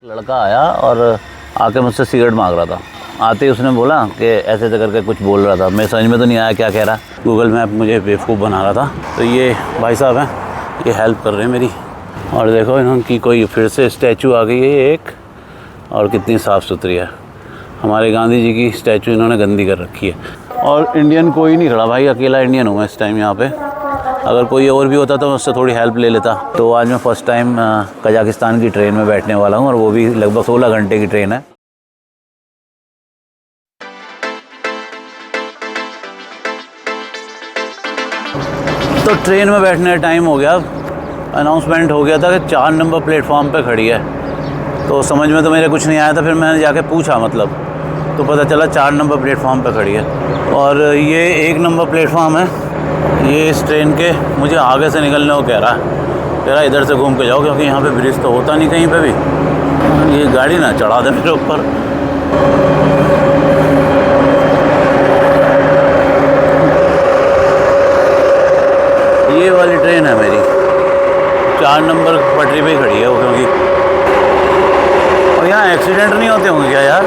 लड़का आया और आके मुझसे सिगरेट मांग रहा था। आते ही उसने बोला कि ऐसे ऐसे करके कुछ बोल रहा था। मैं समझ में तो नहीं आया क्या कह रहा। गूगल मैप मुझे बेवकूफ़ बना रहा था। तो ये भाई साहब हैं, ये हेल्प कर रहे हैं मेरी। और देखो इनकी कोई फिर से स्टैचू आ गई है एक, और कितनी साफ़ सुथरी है। हमारे गांधी जी की स्टैचू इन्होंने गंदी कर रखी है। और इंडियन कोई नहीं खड़ा भाई, अकेला इंडियन हूँ मैं इस टाइम यहाँ पे। अगर कोई और भी होता तो मैं उससे थोड़ी हेल्प ले लेता। तो आज मैं फ़र्स्ट टाइम कजाकिस्तान की ट्रेन में बैठने वाला हूँ, और वो भी लगभग 16 घंटे की ट्रेन है। तो ट्रेन में बैठने का टाइम हो गया। अनाउंसमेंट हो गया था कि 4 नंबर प्लेटफॉर्म पे खड़ी है। तो समझ में तो मेरे कुछ नहीं आया था। फिर मैंने जाके पूछा मतलब, तो पता चला 4 नंबर प्लेटफॉर्म पे खड़ी है। और ये 1 नंबर प्लेटफॉर्म है। ये इस ट्रेन के मुझे आगे से निकलने को कह रहा है, कह रहा इधर से घूम के जाओ, क्योंकि यहाँ पे ब्रिज तो होता नहीं कहीं पे भी। ये गाड़ी ना चढ़ा दे मेरे ऊपर। ये वाली ट्रेन है मेरी, 4 नंबर पटरी पे ही खड़ी है वो, क्योंकि और यहाँ एक्सीडेंट नहीं होते होंगे क्या यार?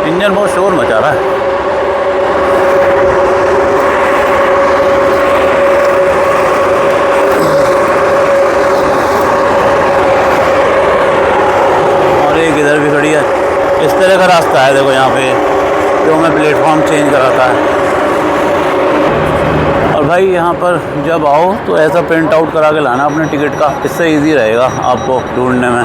इंजन बहुत शोर मचा रहा है। इधर भी खड़ी है। इस तरह का रास्ता है देखो यहाँ पे, जो मैं प्लेटफॉर्म चेंज कराता है। और भाई यहाँ पर जब आओ तो ऐसा प्रिंट आउट करा के लाना अपने टिकट का, इससे इजी रहेगा आपको ढूंढने में।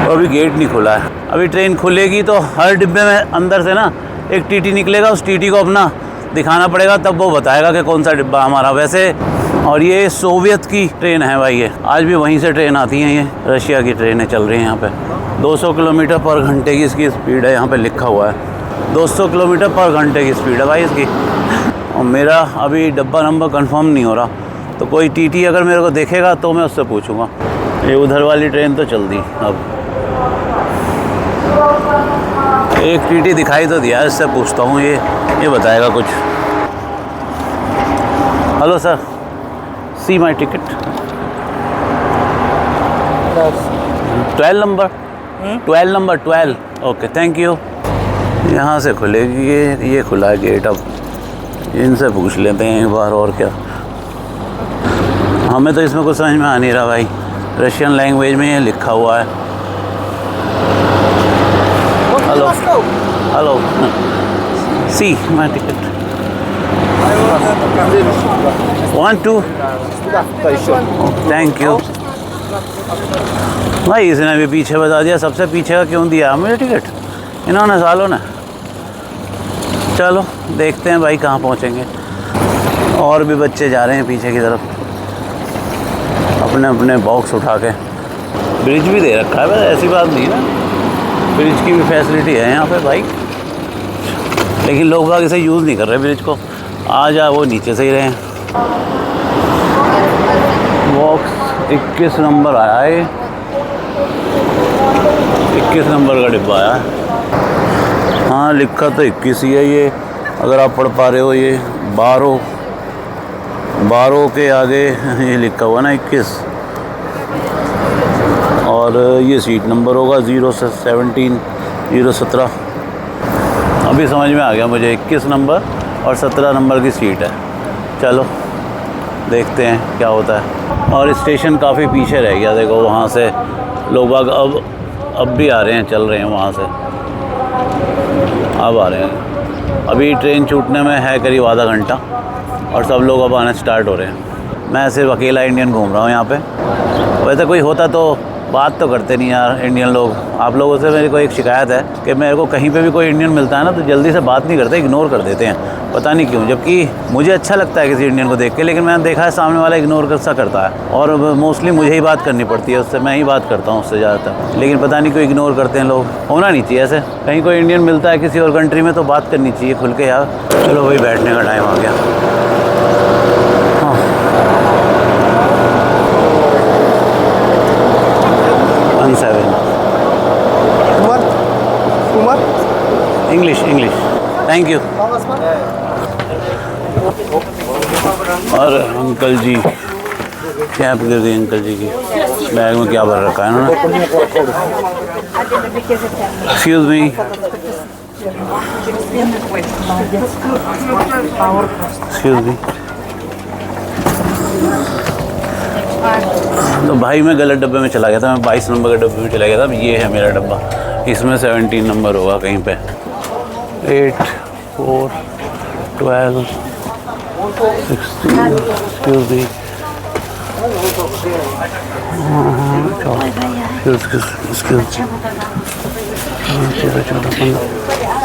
तो अभी गेट नहीं खुला है। अभी ट्रेन खुलेगी तो हर डिब्बे में अंदर से ना एक टीटी निकलेगा। उस टीटी को अपना दिखाना पड़ेगा, तब वो बताएगा कि कौन सा डिब्बा हमारा। वैसे और ये सोवियत की ट्रेन है भाई, ये आज भी वहीं से ट्रेन आती हैं। ये रशिया की ट्रेनें चल रही हैं यहाँ पे। 200 किलोमीटर पर घंटे की इसकी स्पीड है, यहाँ पे लिखा हुआ है 200 किलोमीटर पर घंटे की स्पीड है भाई इसकी। और मेरा अभी डब्बा नंबर कंफर्म नहीं हो रहा, तो कोई टीटी अगर मेरे को देखेगा तो मैं उससे पूछूंगा। ये उधर वाली ट्रेन तो चल दी। अब एक टीटी दिखाई तो दिया, इससे पूछता हूँ, ये बताएगा कुछ। Hello sir, see my ticket 12 number 12 number 12। Okay thank you. यहाँ से खुलेगी ये खुला है गेट। अब इनसे पूछ लेते हैं एक बार और क्या। हमें तो इसमें कुछ समझ में आ नहीं रहा भाई, रशियन लैंग्वेज में ये लिखा हुआ है। Hello hello, see my ticket 1 2। Thank you भाई। इसने भी पीछे बता दिया, सबसे पीछे का क्यों दिया मुझे टिकट इन्होंने, सालों ने। चलो देखते हैं भाई कहाँ पहुँचेंगे। और भी बच्चे जा रहे हैं पीछे की तरफ अपने अपने बॉक्स उठा के। ब्रिज भी दे रखा है, बस ऐसी बात नहीं ना, ब्रिज की भी फैसिलिटी है यहाँ पे भाई। लेकिन लोग बाग इसे यूज़ नहीं कर रहे ब्रिज को। आ जा वो नीचे से ही रहे। बॉक्स 21 नंबर आया है, 21 नंबर का डिब्बा आया है। हाँ लिखा तो 21 ही है ये, अगर आप पढ़ पा रहे हो। ये 12 के आगे ये लिखा हुआ ना 21। और ये सीट नंबर होगा 017 017। अभी समझ में आ गया मुझे, 21 नंबर और 17 नंबर की सीट है। चलो देखते हैं क्या होता है। और स्टेशन काफ़ी पीछे रह गया देखो, वहाँ से लोग बाग अब भी आ रहे हैं, चल रहे हैं वहाँ से, अब आ रहे हैं। अभी ट्रेन छूटने में है करीब आधा घंटा, और सब लोग अब आना स्टार्ट हो रहे हैं। मैं सिर्फ अकेला इंडियन घूम रहा हूँ यहाँ पे। वैसे कोई होता तो बात तो करते नहीं यार इंडियन लोग। आप लोगों से मेरे को एक शिकायत है कि मेरे को कहीं पे भी कोई इंडियन मिलता है ना, तो जल्दी से बात नहीं करते, इग्नोर कर देते हैं, पता नहीं क्यों। जबकि मुझे अच्छा लगता है किसी इंडियन को देख के, लेकिन मैंने देखा है सामने वाला इग्नोर कैसा करता है। और मोस्टली मुझे ही बात करनी पड़ती है उससे, मैं ही बात करता हूँ उससे ज़्यादातर। लेकिन पता नहीं क्यों इग्नोर करते हैं लोग। होना नहीं चाहिए ऐसे। कहीं कोई इंडियन मिलता है किसी और कंट्री में तो बात करनी चाहिए खुल के यार। चलो भाई बैठने का टाइम आ गया। 17 इंग्लिश थैंक यू। और अंकल जी कैप गिर गई अंकल जी की। बैग में क्या भर रखा है इन्होंने? Excuse me, excuse me. तो भाई मैं गलत डब्बे में चला गया था, मैं 22 नंबर के डब्बे में चला गया था। ये है मेरा डब्बा, इसमें 17 नंबर होगा कहीं पे। 8, 4, 12, 16, excuse me,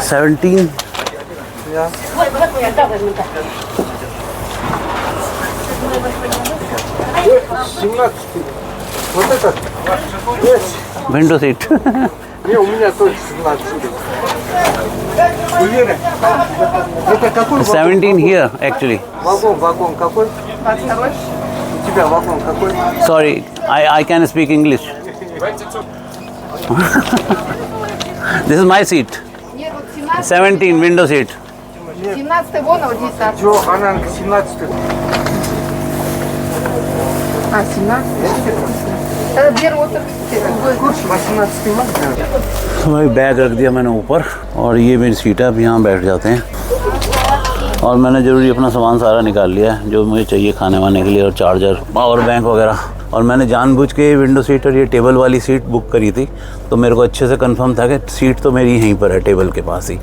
17। Window seat. Не, у меня тоже 17. Уверен? Это какой 17 here actually. вагон какой? У тебя вагон какой? Sorry, I can speak English. This is my seat. Нет, вот 17, 17 window seat. 17 вон, а вот здесь так. Чё, она 17? А, 17? Это две роты. Курс 18 марта. भाई बैग रख दिया मैंने ऊपर और ये मेरी सीट है। अब यहाँ बैठ जाते हैं और मैंने ज़रूरी अपना सामान सारा निकाल लिया है जो मुझे चाहिए खाने वाने के लिए, और चार्जर, पावर बैंक वगैरह। और मैंने जानबूझ के विंडो सीट और ये टेबल वाली सीट बुक करी थी, तो मेरे को अच्छे से कंफर्म था कि सीट तो मेरी यहीं पर है, टेबल के पास ही।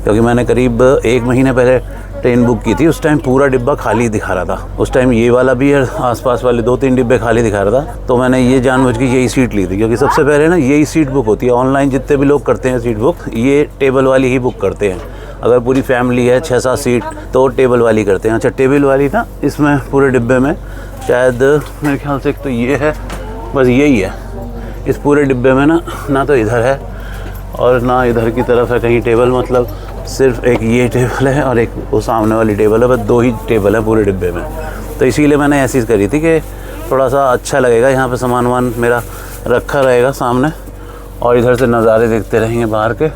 क्योंकि मैंने करीब 1 महीने पहले ट्रेन बुक की थी, उस टाइम पूरा डिब्बा खाली दिखा रहा था। उस टाइम ये वाला भी है, आसपास वाले 2-3 डिब्बे खाली दिखा रहा था। तो मैंने ये जानबूझ के यही सीट ली थी, क्योंकि सबसे पहले ना यही सीट बुक होती है। ऑनलाइन जितने भी लोग करते हैं सीट बुक, ये टेबल वाली ही बुक करते हैं। अगर पूरी फैमिली है 6-7 सीट तो टेबल वाली करते हैं। अच्छा, टेबल वाली ना इसमें पूरे डिब्बे में शायद मेरे ख्याल से एक तो ये है, बस यही है इस पूरे डिब्बे में ना तो इधर है और ना इधर की तरफ है कहीं टेबल। मतलब सिर्फ एक ये टेबल है और एक वो सामने वाली टेबल है, बस 2 ही टेबल है पूरे डिब्बे में। तो इसीलिए मैंने ऐसी करी थी कि थोड़ा सा अच्छा लगेगा, यहाँ पे सामान वामान मेरा रखा रहेगा सामने और इधर से नज़ारे देखते रहेंगे बाहर के।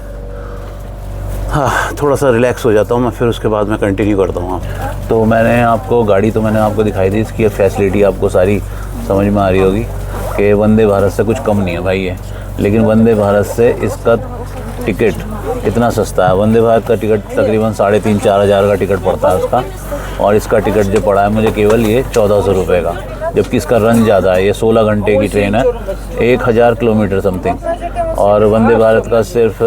हाँ, थोड़ा सा रिलैक्स हो जाता हूँ मैं, फिर उसके बाद मैं कंटिन्यू करता हूँ। तो मैंने आपको गाड़ी तो मैंने आपको दिखाई दी, इसकी फैसिलिटी आपको सारी समझ में आ रही होगी कि वंदे भारत से कुछ कम नहीं है भाई ये। लेकिन वंदे भारत से इसका टिकट इतना सस्ता है। वंदे भारत का टिकट तकरीबन 3,500-4 हज़ार का टिकट पड़ता है उसका, और इसका टिकट जो पड़ा है मुझे केवल ये 1400 रुपये का, जबकि इसका रन ज़्यादा है। ये 16 घंटे की ट्रेन है, 1000 किलोमीटर समथिंग। और वंदे भारत का सिर्फ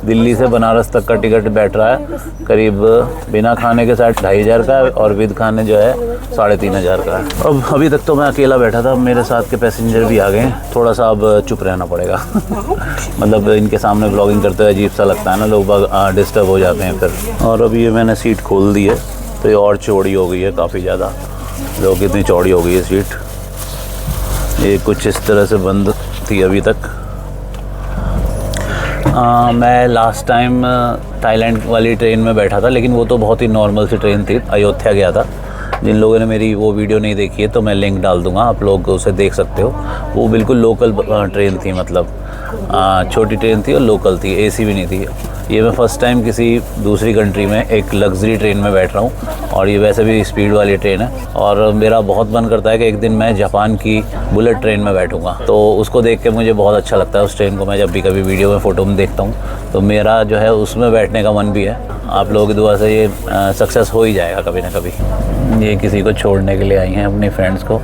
दिल्ली से बनारस तक का टिकट बैठ रहा है करीब बिना खाने के साथ 2500 का है, और विद खाने जो है 3500 का है। अब अभी तक तो मैं अकेला बैठा था, मेरे साथ के पैसेंजर भी आ गए हैं। थोड़ा सा अब चुप रहना पड़ेगा मतलब इनके सामने ब्लॉगिंग करते हुए अजीब सा लगता है ना, लोग डिस्टर्ब हो जाते हैं फिर। और अभी ये मैंने सीट खोल दी है तो ये और चौड़ी हो गई है काफ़ी ज़्यादा। लोग कितनी चौड़ी हो गई है सीट। ये कुछ इस तरह से बंद थी अभी तक। मैं लास्ट टाइम थाईलैंड वाली ट्रेन में बैठा था, लेकिन वो तो बहुत ही नॉर्मल सी ट्रेन थी। अयोध्या गया था। जिन लोगों ने मेरी वो वीडियो नहीं देखी है तो मैं लिंक डाल दूंगा, आप लोग उसे देख सकते हो। वो बिल्कुल लोकल ट्रेन थी, मतलब छोटी ट्रेन थी और लोकल थी, एसी भी नहीं थी। ये मैं फ़र्स्ट टाइम किसी दूसरी कंट्री में एक लग्जरी ट्रेन में बैठ रहा हूँ, और ये वैसे भी स्पीड वाली ट्रेन है। और मेरा बहुत मन करता है कि एक दिन मैं जापान की बुलेट ट्रेन में बैठूँगा, तो उसको देख के मुझे बहुत अच्छा लगता है। उस ट्रेन को मैं जब भी कभी वीडियो में फ़ोटो में देखता हूँ तो मेरा जो है उसमें बैठने का मन भी है। आप लोगों की दुआ से ये सक्सेस हो ही जाएगा कभी ना कभी। ये किसी को छोड़ने के लिए आई हैं अपनी फ्रेंड्स को,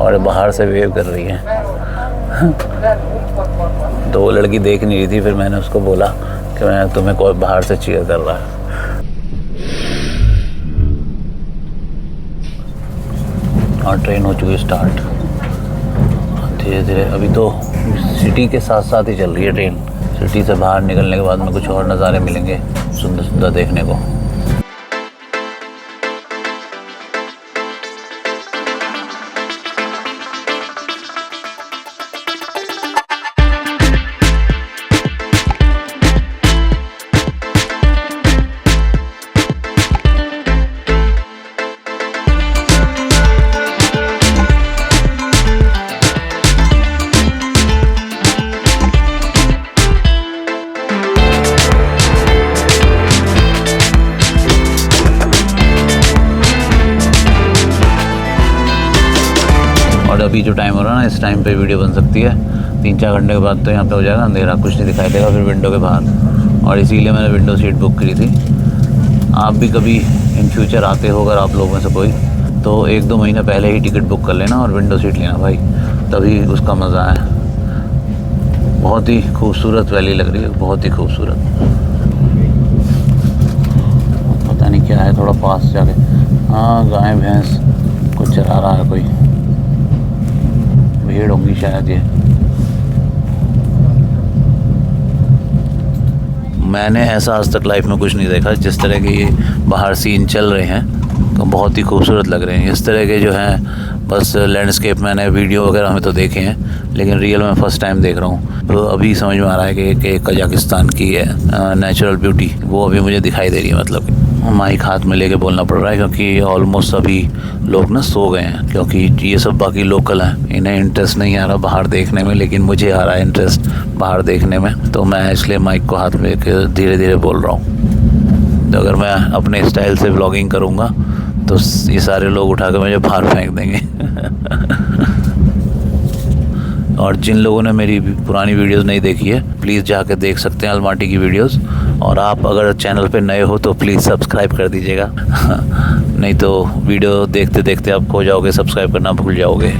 और बाहर से वेव कर रही हैं तो वो लड़की देख नहीं रही थी, फिर मैंने उसको बोला कि मैं तुम्हें कोई बाहर से चीयर कर रहा है। और ट्रेन हो चुकी स्टार्ट धीरे धीरे। अभी तो सिटी के साथ साथ ही चल रही है ट्रेन। सिटी से बाहर निकलने के बाद में कुछ और नज़ारे मिलेंगे सुंदर सुंदर देखने को। अभी जो टाइम हो रहा है ना, इस टाइम पे वीडियो बन सकती है। 3-4 घंटे के बाद तो यहाँ पे हो जाएगा अंधेरा, कुछ नहीं दिखाई देगा फिर विंडो के बाहर, और इसीलिए मैंने विंडो सीट बुक करी थी। आप भी कभी इन फ्यूचर आते हो अगर आप लोगों में से कोई, तो 1-2 महीने पहले ही टिकट बुक कर लेना और विंडो सीट लेना भाई, तभी उसका मज़ा है। बहुत ही खूबसूरत वैली लग रही है, बहुत ही खूबसूरत। पता नहीं क्या है, थोड़ा पास जाके, हाँ गाय भैंस कुछ चरा रहा है कोई, भीड़ होगी शायद ये। मैंने ऐसा आज तक लाइफ में कुछ नहीं देखा, जिस तरह के ये बाहर सीन चल रहे हैं तो बहुत ही खूबसूरत लग रहे हैं। इस तरह के जो हैं बस लैंडस्केप मैंने वीडियो वगैरह में तो देखे हैं, लेकिन रियल में फ़र्स्ट टाइम देख रहा हूँ। तो अभी समझ में आ रहा है कि कजाकिस्तान की है नेचुरल ब्यूटी, वो अभी मुझे दिखाई दे रही है। मतलब माइक हाथ में लेके बोलना पड़ रहा है क्योंकि ऑलमोस्ट सभी लोग ना सो गए हैं, क्योंकि ये सब बाकी लोकल हैं, इन्हें इंटरेस्ट नहीं आ रहा बाहर देखने में, लेकिन मुझे आ रहा है इंटरेस्ट बाहर देखने में। तो मैं इसलिए माइक को हाथ में लेके धीरे धीरे बोल रहा हूँ। तो अगर मैं अपने स्टाइल से व्लॉगिंग करूँगा तो ये सारे लोग उठा कर मुझे बाहर फेंक देंगे। और जिन लोगों ने मेरी पुरानी वीडियोस नहीं देखी है, प्लीज़ जाकर देख सकते हैं अलमाटी की वीडियोस। और आप अगर चैनल पे नए हो तो प्लीज़ सब्सक्राइब कर दीजिएगा। नहीं तो वीडियो देखते देखते आप खो जाओगे, सब्सक्राइब करना भूल जाओगे।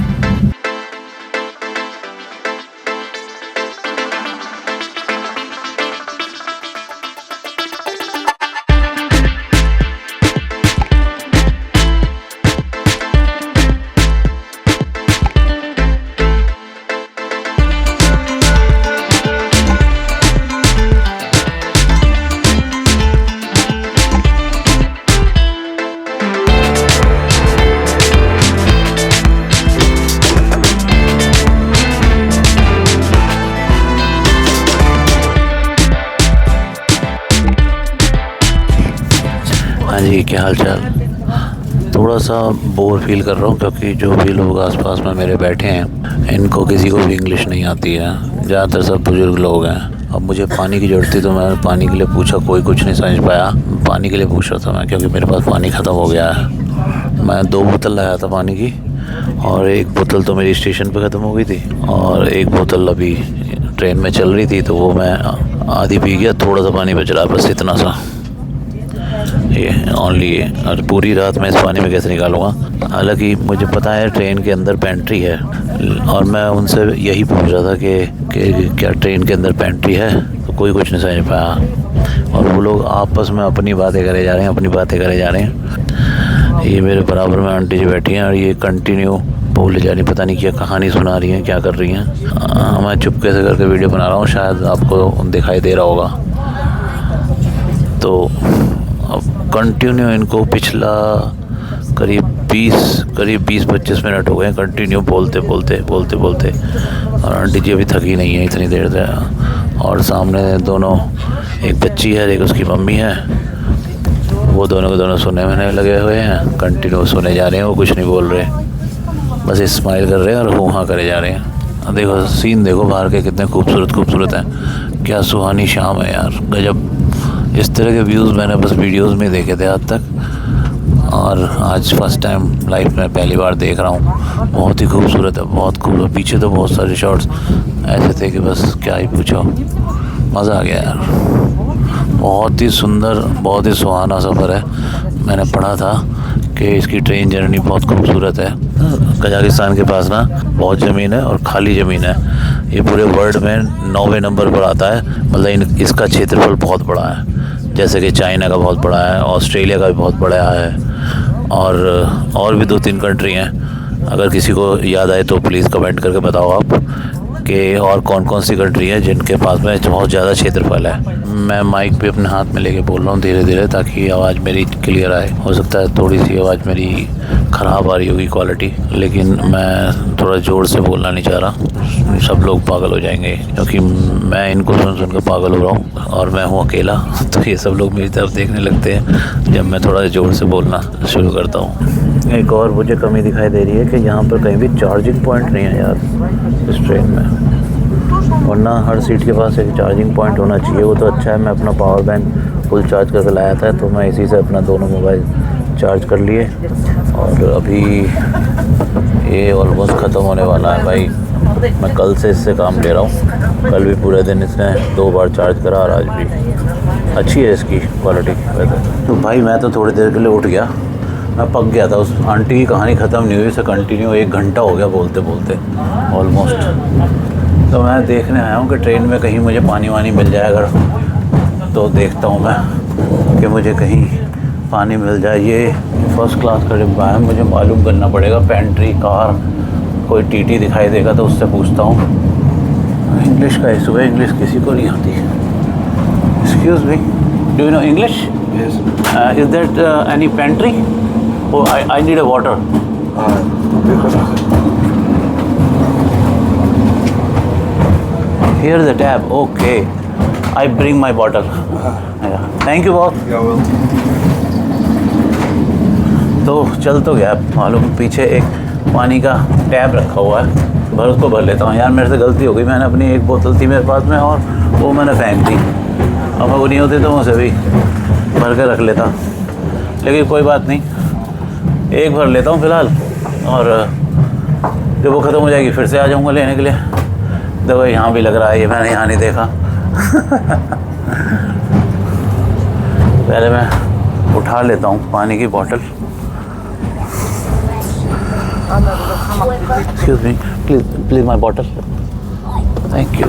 हाँ जी, क्या हाल चाल। थोड़ा सा बोर फील कर रहा हूँ क्योंकि जो भी लोग आसपास में मेरे बैठे हैं इनको किसी को भी इंग्लिश नहीं आती है, ज़्यादातर सब बुजुर्ग लोग हैं। अब मुझे पानी की ज़रूरत थी तो मैंने पानी के लिए पूछा, कोई कुछ नहीं समझ पाया। पानी के लिए पूछ रहा था मैं क्योंकि मेरे पास पानी ख़त्म हो गया है। मैं 2 बोतल लाया था पानी की, और 1 बोतल तो मेरी स्टेशन पे ख़त्म हो गई थी, और 1 बोतल अभी ट्रेन में चल रही थी तो वो मैं आधी पी गया। थोड़ा सा पानी बच रहा है, बस इतना सा, ये ओनली ये। और पूरी रात मैं इस पानी में कैसे निकालूंगा। हालांकि मुझे पता है ट्रेन के अंदर पेंट्री है, और मैं उनसे यही पूछ रहा था कि क्या ट्रेन के अंदर पेंट्री है, तो कोई कुछ नहीं समझ पाया। और वो लोग आपस में अपनी बातें करे जा रहे हैं, अपनी बातें करे जा रहे हैं। ये मेरे बराबर में आंटी जी बैठी हैं और ये कंटिन्यू बोले जा रही, पता नहीं क्या कहानी सुना रही हैं, क्या कर रही हैं। मैं चुपके से करके वीडियो बना रहा हूँ, शायद आपको दिखाई दे रहा होगा। तो अब कंटिन्यू इनको पिछला करीब 20-25 मिनट हो गए कंटिन्यू बोलते बोलते। और आंटी जी अभी थकी नहीं है इतनी देर से। और सामने दोनों, एक बच्ची है, एक उसकी मम्मी है, वो दोनों के दोनों सुनने में लगे हुए हैं, कंटिन्यू सुने जा रहे हैं। वो कुछ नहीं बोल रहे, बस स्माइल कर रहे हैं और हूँ हाँ करे जा रहे हैं। देखो सीन देखो बाहर के, कितने खूबसूरत हैं। क्या सुहानी शाम है यार, गजब। इस तरह के व्यूज़ मैंने बस वीडियोस में देखे थे आज तक, और आज फर्स्ट टाइम लाइफ में पहली बार देख रहा हूँ। बहुत ही खूबसूरत है, बहुत खूबसूरत। पीछे तो बहुत सारे शॉट्स ऐसे थे कि बस क्या ही पूछो, मज़ा आ गया यार। बहुत ही सुंदर, बहुत ही सुहाना सफ़र है। मैंने पढ़ा था कि इसकी ट्रेन जर्नी बहुत खूबसूरत है। कजाकिस्तान के पास ना बहुत ज़मीन है और खाली ज़मीन है। ये पूरे वर्ल्ड में 9वें नंबर पर आता है, मतलब इसका क्षेत्रफल बहुत बड़ा है। जैसे कि चाइना का बहुत बड़ा है, ऑस्ट्रेलिया का भी बहुत बड़ा है, और भी 2-3 कंट्री हैं। अगर किसी को याद आए तो प्लीज़ कमेंट करके बताओ आप कि और कौन कौन सी कंट्री है जिनके पास में बहुत ज़्यादा क्षेत्रफल है। मैं माइक भी अपने हाथ में लेके बोल रहा हूँ धीरे धीरे, ताकि आवाज़ मेरी क्लियर आए। हो सकता है थोड़ी सी आवाज़ मेरी ख़राब आ रही होगी क्वालिटी, लेकिन मैं थोड़ा ज़ोर से बोलना नहीं चाह रहा, सब लोग पागल हो जाएंगे, क्योंकि मैं इनको सुन कर पागल हो रहा हूँ और मैं हूँ अकेला। तो ये सब लोग मेरी तरफ देखने लगते हैं जब मैं थोड़ा ज़ोर से बोलना शुरू करता हूँ। एक और मुझे कमी दिखाई दे रही है कि यहाँ पर कहीं भी चार्जिंग पॉइंट नहीं है यार इस ट्रेन में, वरना हर सीट के पास एक चार्जिंग पॉइंट होना चाहिए। वो तो अच्छा है, मैं अपना पावर बैंक फुल चार्ज करके लाया था, तो मैं इसी से अपना दोनों मोबाइल चार्ज कर लिए। और अभी ये ऑलमोस्ट ख़त्म होने वाला है भाई। मैं कल से इससे काम ले रहा हूँ। कल भी पूरे दिन इसने 2 बार चार्ज करा और आज भी। अच्छी है इसकी क्वालिटी वैसे। तो भाई मैं तो थोड़ी देर के लिए उठ गया, मैं पक गया था। उस आंटी की कहानी ख़त्म नहीं हुई, इसे कंटिन्यू 1 घंटा हो गया बोलते बोलते ऑलमोस्ट। तो मैं देखने आया हूँ कि ट्रेन में कहीं मुझे पानी वानी मिल जाए अगर, तो देखता हूँ मैं कि मुझे कहीं पानी मिल जाए। ये फर्स्ट क्लास का डिब्बा है, मुझे मालूम करना पड़ेगा पेंट्री कार। कोई टीटी दिखाई देगा तो उससे पूछता हूँ। इंग्लिश का इशू है, इंग्लिश किसी को नहीं आती। Excuse me, do you know English? Is that any pantry? I need a water. Here is the tap. Okay, I bring my bottle. Yeah. Thank you बहुत। तो चल तो गया, मालूम पीछे एक पानी का टैप रखा हुआ है, उसको भर लेता हूँ। यार मेरे से गलती हो गई, मैंने अपनी एक बोतल थी मेरे पास में और वो मैंने फेंक दी। अब वो नहीं होती तो मैं उसे भी भर के रख लेता, लेकिन कोई बात नहीं, एक भर लेता हूँ फ़िलहाल, और जब वो ख़त्म हो जाएगी फिर से आ जाऊँगा लेने के लिए। देखो यहाँ भी लग रहा है, ये मैंने यहाँ नहीं देखा। पहले मैं उठा लेता हूँ पानी की बोतल। Excuse me, please my bottle. Thank you.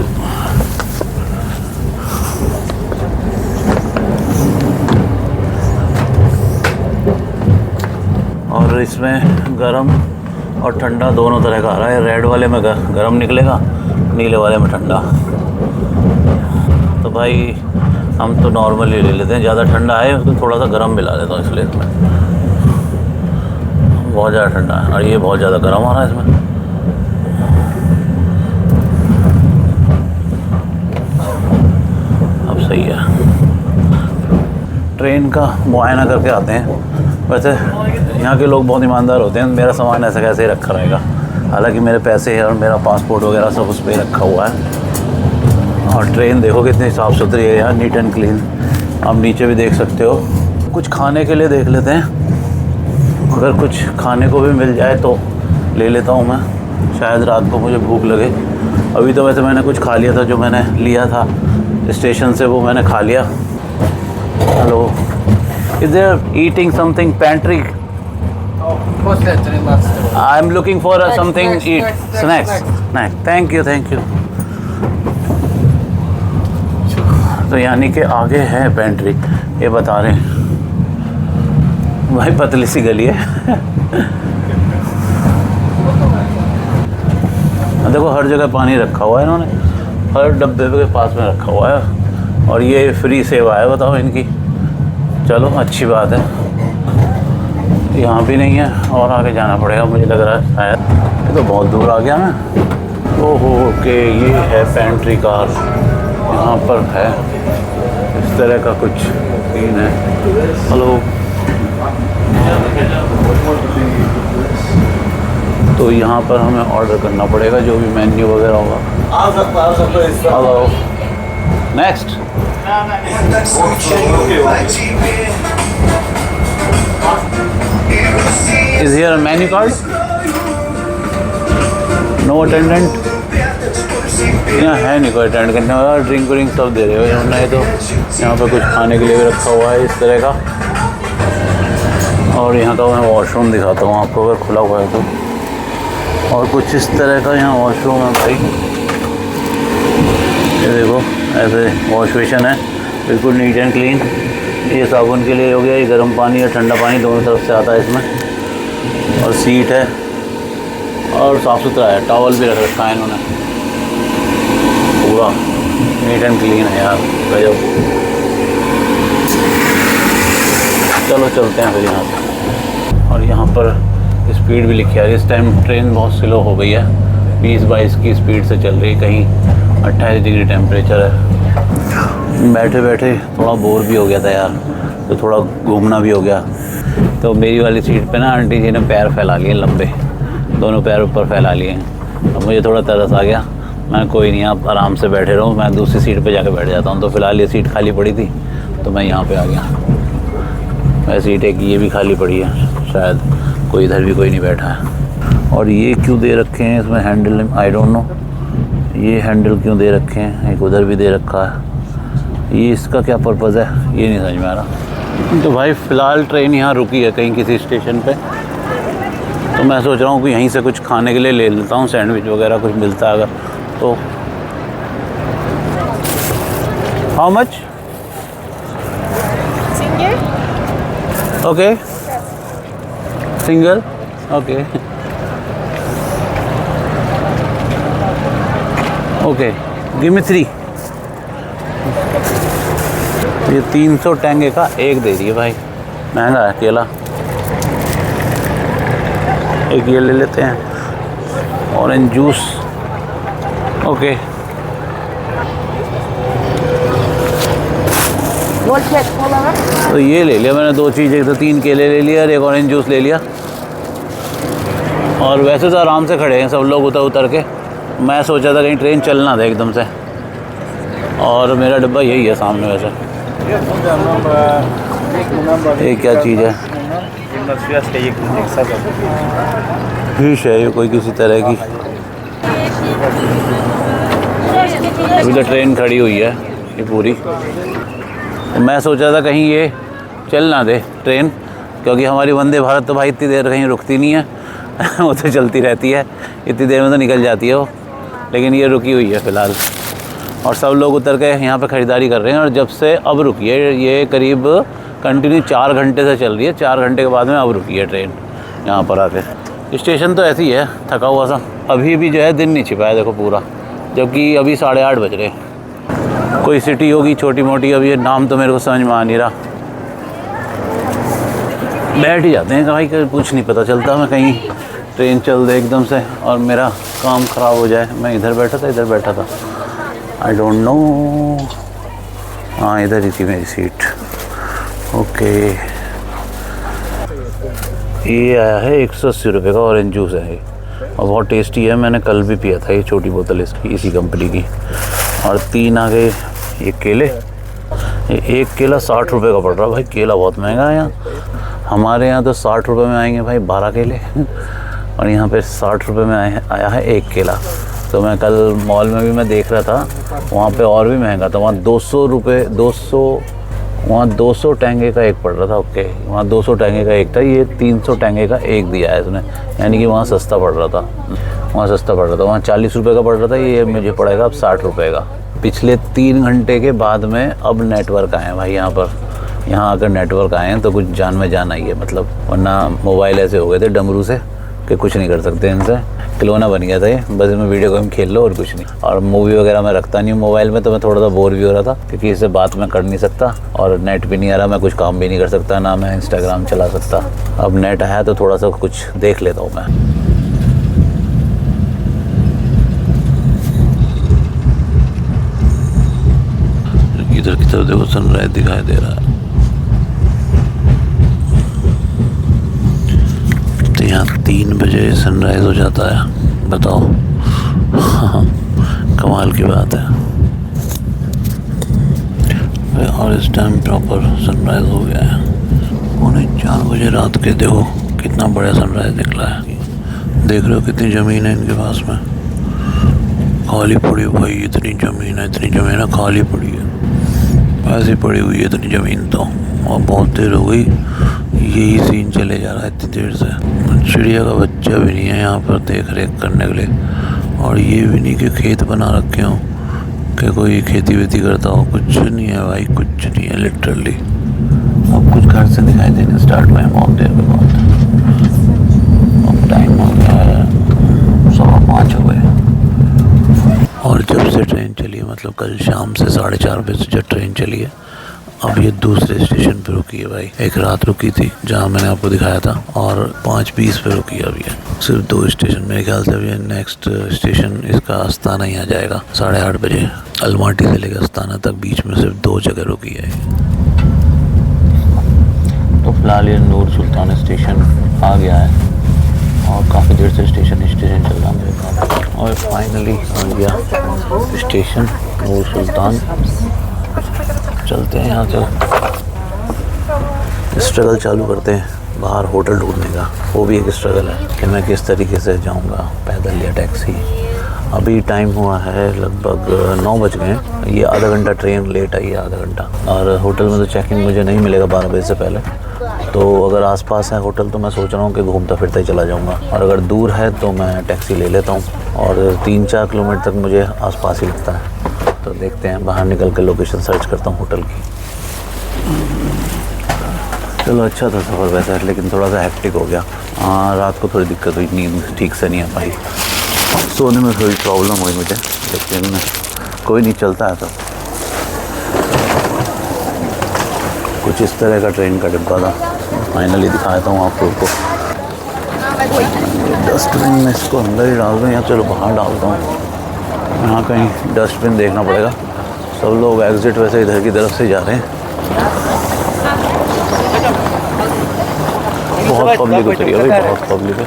और इसमें गरम और ठंडा दोनों तरह का आ रहा है। रेड वाले में गरम निकलेगा, नीले वाले में ठंडा। तो भाई हम तो नॉर्मल ही ले लेते हैं, ज़्यादा ठंडा है उसको थोड़ा सा गरम मिला लेता हूँ इसलिए इसमें। बहुत ज़्यादा ठंडा है और ये बहुत ज़्यादा गर्म आ रहा है इसमें। अब सही है। ट्रेन का मुआयना करके आते हैं। वैसे यहाँ के लोग बहुत ईमानदार होते हैं, मेरा सामान ऐसा कैसे ही रखा रहेगा। हालांकि मेरे पैसे हैं और मेरा पासपोर्ट वगैरह सब उस पर रखा हुआ है। और ट्रेन देखो कितनी साफ़ सुथरी है यार, नीट एंड क्लीन। आप नीचे भी देख सकते हो। कुछ खाने के लिए देख लेते हैं, अगर कुछ खाने को भी मिल जाए तो ले लेता हूँ मैं, शायद रात को मुझे भूख लगे। अभी तो वैसे मैंने कुछ खा लिया था, जो मैंने लिया था स्टेशन से वो मैंने खा लिया। Hello, is there eating something pantry? I am looking for something eat, snacks. Thank you thank you. तो यानी कि आगे है पेंट्री, ये बता रहे हैं भाई। पतली सी गली है। देखो हर जगह पानी रखा हुआ है इन्होंने, हर डब्बे के पास में रखा हुआ है। और ये फ्री सेवा है, बताओ इनकी। चलो अच्छी बात है। यहाँ भी नहीं है और आगे जाना पड़ेगा मुझे लग रहा है शायद। ये तो बहुत दूर आ गया मैं। ओहो ओके, ये है पेंट्री कार। यहाँ पर है इस तरह का कुछ सीन है। हेलो, तो यहाँ पर हमें ऑर्डर करना पड़ेगा जो भी मेन्यू वगैरह होगा। Hello, next. Is here a menu card? No attendant यहाँ है नहीं कोई अटेंड करने वाला। ड्रिंक व्रिंक सब दे रहे हो इन्होंने। तो यहाँ पर कुछ खाने के लिए भी रखा हुआ है इस तरह का। और यहाँ का मैं वॉशरूम दिखाता हूँ आपको अगर खुला हुआ है तो। और कुछ इस तरह का यहाँ वॉशरूम है भाई। ये देखो ऐसे वॉश बेसिन है, बिल्कुल नीट एंड क्लीन। ये साबुन के लिए हो गया, ये गर्म पानी या ठंडा पानी दोनों तरफ से आता है इसमें। और सीट है और साफ़ सुथरा है, टॉवल भी रख रखा है इन्होंने। पूरा नीट एंड क्लीन है यार, गजब। चलो चलते हैं फिर यहाँ से। और यहाँ पर स्पीड भी लिखी है। इस टाइम ट्रेन बहुत स्लो हो गई है, 20-22 की स्पीड से चल रही है, कहीं 28 डिग्री टेम्परेचर है। बैठे बैठे थोड़ा बोर भी हो गया था यार, तो थोड़ा घूमना भी हो गया। तो मेरी वाली सीट पे ना आंटी जी ने पैर फैला लिए लंबे, दोनों पैर ऊपर फैला लिए हैं। अब मुझे थोड़ा तरस आ गया, मैं कोई नहीं आप आराम से बैठे रहो, मैं दूसरी सीट पे जाकर बैठ जाता हूँ। तो फ़िलहाल ये सीट खाली पड़ी थी तो मैं यहाँ पे आ गया। वह सीट एक ये भी खाली पड़ी है, शायद कोई इधर भी कोई नहीं बैठा है। और ये क्यों दे रखे हैं इसमें हैंडल, आई डोंट नो, ये हैंडल क्यों दे रखे हैं, एक उधर भी दे रखा है, ये इसका क्या पर्पज़ है ये नहीं समझ में आ रहा। तो भाई फ़िलहाल ट्रेन यहाँ रुकी है कहीं किसी स्टेशन पे, तो मैं सोच रहा हूँ कि यहीं से कुछ खाने के लिए ले लेता हूँ, सैंडविच वगैरह कुछ मिलता है अगर तो। How much? Single? Okay, single, okay okay, give me 3। ये 300 टेंगे का एक दे दिए भाई, महंगा है केला। एक ये ले लेते हैं, ऑरेंज जूस, ओके। तो ये ले लिया मैंने 2 चीज़, एक तो 3 केले ले लिया और एक ऑरेंज जूस ले लिया। और वैसे तो आराम से खड़े हैं सब लोग उतर के, मैं सोचा था कहीं ट्रेन चल ना दे एकदम से, और मेरा डब्बा यही है सामने। वैसे ये क्या चीज़ है? फिश है ये कोई किसी तरह की। अभी तो ट्रेन खड़ी हुई है ये पूरी, तो मैं सोचा था कहीं ये चल ना दे ट्रेन, क्योंकि हमारी वंदे भारत तो भाई इतनी देर कहीं रुकती नहीं है वो तो चलती रहती है, इतनी देर में तो निकल जाती है वो, लेकिन ये रुकी हुई है फ़िलहाल। और सब लोग उतर के यहाँ पे ख़रीदारी कर रहे हैं, और जब से अब रुकी है ये करीब कंटिन्यू 4 घंटे से चल रही है, 4 घंटे के बाद में अब रुकी है ट्रेन यहाँ पर आके। स्टेशन तो ऐसी है थका हुआ सा, अभी भी जो है दिन नहीं छिपा है देखो पूरा, जबकि अभी 8:30 बज रहे। कोई सिटी होगी छोटी मोटी, अब ये नाम तो मेरे को समझ में आ नहीं रहा। बैठ ही जाते हैं भाई, कुछ नहीं पता चलता, मैं कहीं ट्रेन चल दे एकदम से और मेरा काम ख़राब हो जाए। मैं इधर बैठा था, आई डोंट नो। हाँ इधर ही थी मेरी सीट, ओके। ये आया है 180 रुपये का ऑरेंज जूस है ये, और बहुत टेस्टी है। मैंने कल भी पिया था ये छोटी बोतल इसकी, इसी कंपनी की। और 3 आ गए ये केले, ये एक केला 60 रुपये का पड़ रहा है भाई, केला बहुत महंगा है यहाँ। हमारे यहाँ तो 60 रुपये में आएंगे भाई 12 केले और यहाँ पे 60 रुपये में आया है एक केला। तो मैं कल मॉल में भी मैं देख रहा था, वहाँ पे और भी महंगा था, वहाँ 200 रुपये 200 टेंगे का एक पड़ रहा था, ओके। वहाँ 200 टेंगे का एक था, ये 300 टेंगे का एक दिया है इसने, यानी कि वहाँ सस्ता पड़ रहा था, वहाँ 40 रुपये का पड़ रहा था, ये मुझे पड़ेगा अब 60 रुपये का। पिछले 3 घंटे के बाद में अब नेटवर्क आए हैं भाई यहाँ पर, यहाँ आकर नेटवर्क आए हैं तो कुछ जान में जान आई है, मतलब वरना मोबाइल ऐसे हो गए थे डमरू से कि कुछ नहीं कर सकते इनसे। खिलौना बन गया था ये, बस इसमें वीडियो गेम खेल लो और कुछ नहीं। और मूवी वगैरह मैं रखता नहीं हूँ मोबाइल में, तो मैं थोड़ा सा बोर भी हो रहा था क्योंकि इससे बात मैं कर नहीं सकता और नेट भी नहीं आ रहा, मैं कुछ काम भी नहीं कर सकता, ना मैं इंस्टाग्राम चला सकता। अब नेट आया तो थोड़ा सा कुछ देख लेता हूँ मैं। इधर की तरफ देखो सनराइज दिखाई दे रहा है, तो यहाँ 3 बजे सनराइज हो जाता है, बताओ कमाल की बात है। और इस टाइम प्रॉपर सनराइज हो गया है, 3:45 बजे रात के। देखो कितना बड़ा सनराइज निकला है, देख रहे हो कितनी ज़मीन है इनके पास में, खाली पड़ी भाई, इतनी ज़मीन है खाली पड़ी है, ऐसी पड़ी हुई है इतनी ज़मीन तो। और बहुत देर हो गई यही सीन चले जा रहा है इतनी देर से। चिड़िया का बच्चा भी नहीं है यहाँ पर देख रेख करने के लिए, और ये भी नहीं कि खेत बना रखे हों कि कोई खेती वेती करता हो, कुछ नहीं है भाई, कुछ नहीं है लिटरली। अब कुछ घर से दिखाई देने स्टार्ट हुए हैं बहुत देर के बाद। अब टाइम हो गया है 5:15 हो गए, और जब से ट्रेन चली है, मतलब कल शाम से 4:30 बजे से जब ट्रेन चली है, अब ये दूसरे स्टेशन पे रुकी है भाई। एक रात रुकी थी जहाँ मैंने आपको दिखाया था, और 5:20 पे रुकी है अभी है। सिर्फ 2 स्टेशन, मेरे ख्याल से अभी नेक्स्ट स्टेशन इसका अस्ताना ही आ जाएगा 8:30 बजे। अलमाटी से लेकर अस्ताना तक बीच में सिर्फ 2 जगह रुकी है। तो फिलहाल ये नूर सुल्तान स्टेशन आ गया है, और काफ़ी देर से स्टेशन चल रहा है मेरे ख्याल। और फाइनली आ गया स्टेशन नूर सुल्तान। चलते हैं यहाँ से, स्ट्रगल चालू करते हैं बाहर होटल ढूंढने का, वो भी एक स्ट्रगल है कि मैं किस तरीके से जाऊंगा, पैदल या टैक्सी। अभी टाइम हुआ है लगभग 9 बज गए हैं। ये आधा घंटा ट्रेन लेट आई है, आधा घंटा। और होटल में तो चेकिंग मुझे नहीं मिलेगा 12 बजे से पहले। तो अगर आसपास है होटल तो मैं सोच रहा हूँ कि घूमता फिरता ही चला जाऊँगा, और अगर दूर है तो मैं टैक्सी ले लेता हूँ। और 3-4 किलोमीटर तक मुझे आसपास ही लगता है। तो देखते हैं, बाहर निकल कर लोकेशन सर्च करता हूँ होटल की। चलो अच्छा था सफ़र वैसे, लेकिन थोड़ा सा हेक्टिक हो गया। रात को थोड़ी दिक्कत हुई, नींद ठीक से नहीं आ पाई, सोने में थोड़ी प्रॉब्लम हुई मुझे, लेकिन कोई नहीं, चलता है सब। कुछ इस तरह का ट्रेन का डिब्बा था। फाइनली दिखाता हूँ आप लोग को। डस्टबिन में इसको अंदर ही डाल दूँ या चलो बाहर डालता हूँ। यहाँ कहीं डस्टबिन देखना पड़ेगा। सब लोग एग्ज़िट वैसे इधर की तरफ से जा रहे हैं। बहुत पब्लिक उतरी है भाई, बहुत पब्लिक है,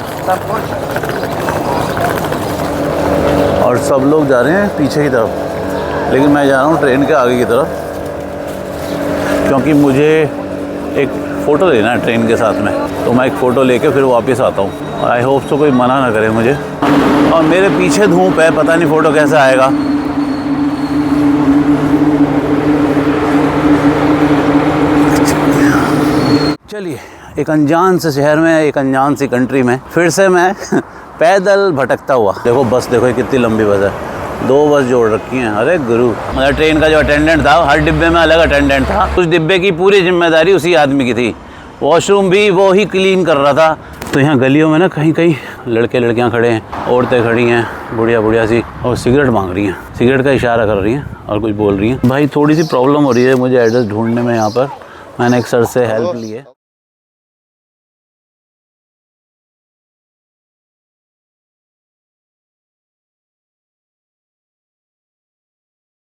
और सब लोग जा रहे हैं पीछे की तरफ, लेकिन मैं जा रहा हूँ ट्रेन के आगे की तरफ, क्योंकि मुझे एक फ़ोटो लेना है ट्रेन के साथ में। तो मैं एक फ़ोटो लेके फिर वापस आता हूँ। आई होप सो कोई मना ना करे मुझे। और मेरे पीछे धूप है, पता नहीं फ़ोटो कैसे आएगा। चलिए, एक अनजान से शहर में, एक अनजान सी कंट्री में फिर से मैं पैदल भटकता हुआ। देखो बस, देखो ये कितनी लंबी बस है, 2 बस जोड़ रखी हैं। अरे गुरु, मतलब ट्रेन का जो अटेंडेंट था, हर डिब्बे में अलग अटेंडेंट था। उस डिब्बे की पूरी जिम्मेदारी उसी आदमी की थी। वॉशरूम भी वो ही क्लीन कर रहा था। तो यहाँ गलियों में ना कहीं कहीं लड़के लड़कियाँ खड़े हैं, औरतें खड़ी हैं, बुढ़िया सी, और सिगरेट मांग रही हैं, सिगरेट का इशारा कर रही हैं और कुछ बोल रही हैं। भाई थोड़ी सी प्रॉब्लम हो रही है मुझे एड्रेस ढूंढने में। यहाँ पर मैंने एक सर से हेल्प ली है।